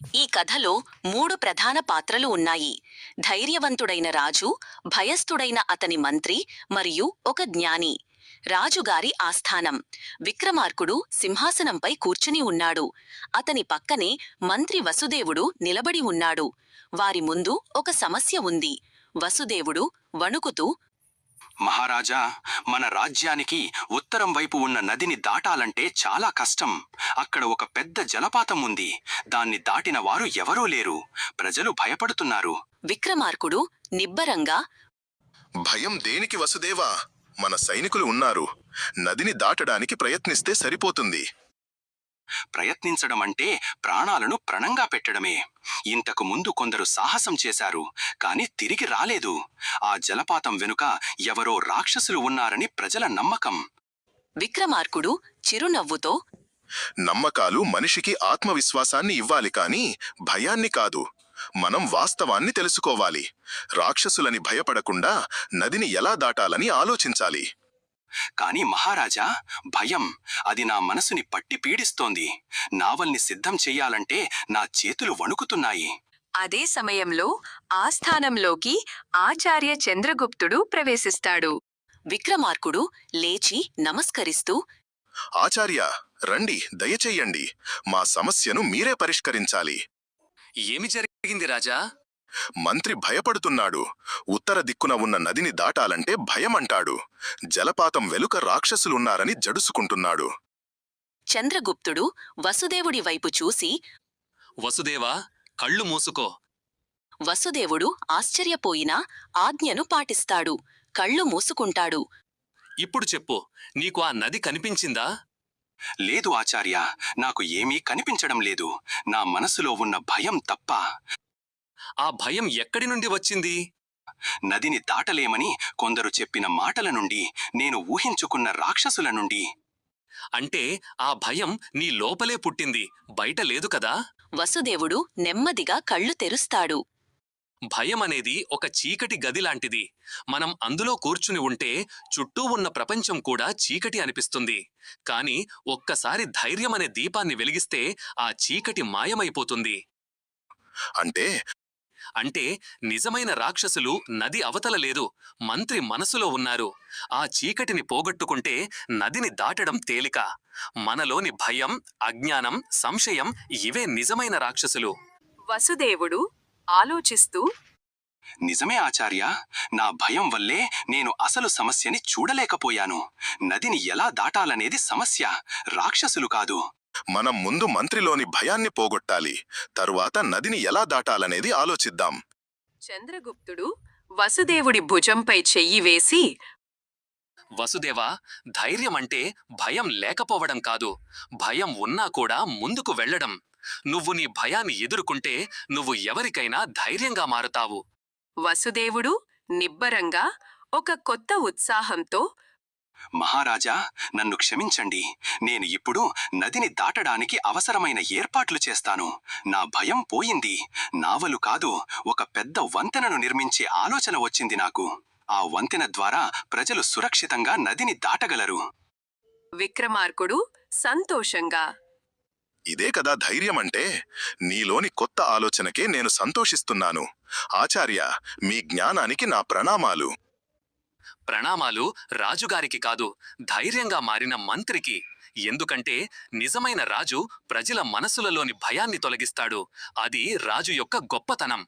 ఈ కథలో 3 ప్రధాన పాత్రలు ఉన్నాయి. ధైర్యవంతుడైన రాజు, భయస్థుడైన అతని మంత్రి మరియు ఒక జ్ఞాని. రాజుగారి ఆస్థానం. విక్రమార్కుడు సింహాసనంపై కూర్చుని ఉన్నాడు. అతని పక్కనే మంత్రి వసుదేవుడు నిలబడి ఉన్నాడు. వారి ముందు ఒక సమస్య ఉంది. వసుదేవుడు వణుకుతూ, మహారాజా, మన రాజ్యానికి ఉత్తరం వైపు ఉన్న నదిని దాటాలంటే చాలా కష్టం. అక్కడ ఒక పెద్ద జలపాతం ఉంది. దాన్ని దాటిన వారు ఎవరూ లేరు. ప్రజలు భయపడుతున్నారు. విక్రమార్కుడు నిబ్బరంగా, భయం దేనికి వసుదేవా? మన సైనికులు ఉన్నారు. నదిని దాటడానికి ప్రయత్నిస్తే సరిపోతుంది. ప్రయత్నించడం అంటే ప్రాణాలను ప్రణంగా పెట్టడమే. ఇంతకు ముందు కొందరు సాహసం చేశారు, కాని తిరిగి రాలేదు. ఆ జలపాతం వెనుక ఎవరో రాక్షసులు ఉన్నారని ప్రజల నమ్మకం. విక్రమార్కుడు చిరునవ్వుతో, నమ్మకాలు మనిషికి ఆత్మవిశ్వాసాన్ని ఇవ్వాలి కాని భయాన్ని కాదు. మనం వాస్తవాన్ని తెలుసుకోవాలి. రాక్షసులని భయపడకుండా నదిని ఎలా దాటాలని ఆలోచించాలి. కాని మహారాజా, భయం అది నా మనసుని పట్టి పీడిస్తోంది. నావల్ని సిద్ధం చెయ్యాలంటే నా చేతులు వణుకుతున్నాయి. అదే సమయంలో ఆస్థానంలోకి ఆచార్య చంద్రగుప్తుడు ప్రవేశిస్తాడు. విక్రమార్కుడు లేచి నమస్కరిస్తూ, ఆచార్య, రండి, దయచెయ్యండి. మా సమస్యను మీరే పరిష్కరించాలి. ఏమి జరిగింది రాజా? మంత్రి భయపడుతున్నాడు. ఉత్తర దిక్కున ఉన్న నదిని దాటాలంటే భయమంటాడు. జలపాతం వెలుక రాక్షసులున్నారని జడుసుకుంటున్నాడు. చంద్రగుప్తుడు వసుదేవుడి వైపు చూసి, వసుదేవా, కళ్ళు మూసుకో. వసుదేవుడు ఆశ్చర్యపోయినా ఆజ్ఞను పాటిస్తాడు. కళ్ళు మూసుకుంటాడు. ఇప్పుడు చెప్పు, నీకు ఆ నది కనిపించిందా? లేదు ఆచార్య, నాకు ఏమీ కనిపించడం లేదు. నా మనసులో ఉన్న భయం తప్ప. ఆ భయం ఎక్కడి నుండి వచ్చింది? నదిని దాటలేమని కొందరు చెప్పిన మాటల నుండి, నేను ఊహించుకున్న రాక్షసుల నుండి. అంటే ఆ భయం నీ లోపలే పుట్టింది, బయట లేదు కదా? వసుదేవుడు నెమ్మదిగా కళ్ళు తెరుస్తాడు. భయం అనేది ఒక చీకటి గదిలాంటిది. మనం అందులో కూర్చుని ఉంటే చుట్టూ ఉన్న ప్రపంచం కూడా చీకటి అనిపిస్తుంది. కాని ఒక్కసారి ధైర్యమనే దీపాన్ని వెలిగిస్తే ఆ చీకటి మాయమైపోతుంది. అంటే నిజమైన రాక్షసులు నది అవతల లేదు, మంత్రి మనసులో ఉన్నారు. ఆ చీకటిని పోగొట్టుకుంటే నదిని దాటడం తేలిక. మనలోని భయం, అజ్ఞానం, సంశయం ఇవే నిజమైన రాక్షసులు. వసుదేవుడు ఆలోచిస్తూ, నిజమే ఆచార్య, నా భయం వల్లే నేను అసలు సమస్యని చూడలేకపోయాను. నదిని ఎలా దాటాలనేది సమస్య, రాక్షసులు కాదు. మనం ముందు మంత్రిలోని భయాన్ని పోగొట్టాలి. తరువాత నదిని ఎలా దాటాలనేది ఆలోచిద్దాం. చంద్రగుప్తుడు వసుదేవుడి భుజంపై చెయ్యి వేసి, వసుదేవా, ధైర్యమంటే భయం లేకపోవడం కాదు, భయం ఉన్నా కూడా ముందుకు వెళ్లడం. నువ్వు నీ భయాన్ని ఎదుర్కొంటే నువ్వు ఎవరికైనా ధైర్యంగా మారుతావు. వసుదేవుడు నిబ్బరంగా ఒక కొత్త ఉత్సాహంతో, మహారాజా, నన్ను క్షమించండి. నేను ఇప్పుడు నదిని దాటడానికి అవసరమైన ఏర్పాట్లు చేస్తాను. నా భయం పోయింది. నావలు కాదు, ఒక పెద్ద వంతెనను నిర్మించే ఆలోచన వచ్చింది నాకు. ఆ వంతెన ద్వారా ప్రజలు సురక్షితంగా నదిని దాటగలరు. విక్రమార్కుడు సంతోషంగా, ఇదే కదా ధైర్యమంటే. నీలోని కొత్త ఆలోచనకే నేను సంతోషిస్తున్నాను. ఆచార్య, మీ జ్ఞానానికి నా ప్రణామాలు. ప్రణామాలు రాజుగారికి కాదు, ధైర్యంగా మారిన మంత్రికి. ఎందుకంటే నిజమైన రాజు ప్రజల మనసులలోని భయాన్ని తొలగిస్తాడు. అది రాజు యొక్క గొప్పతనం.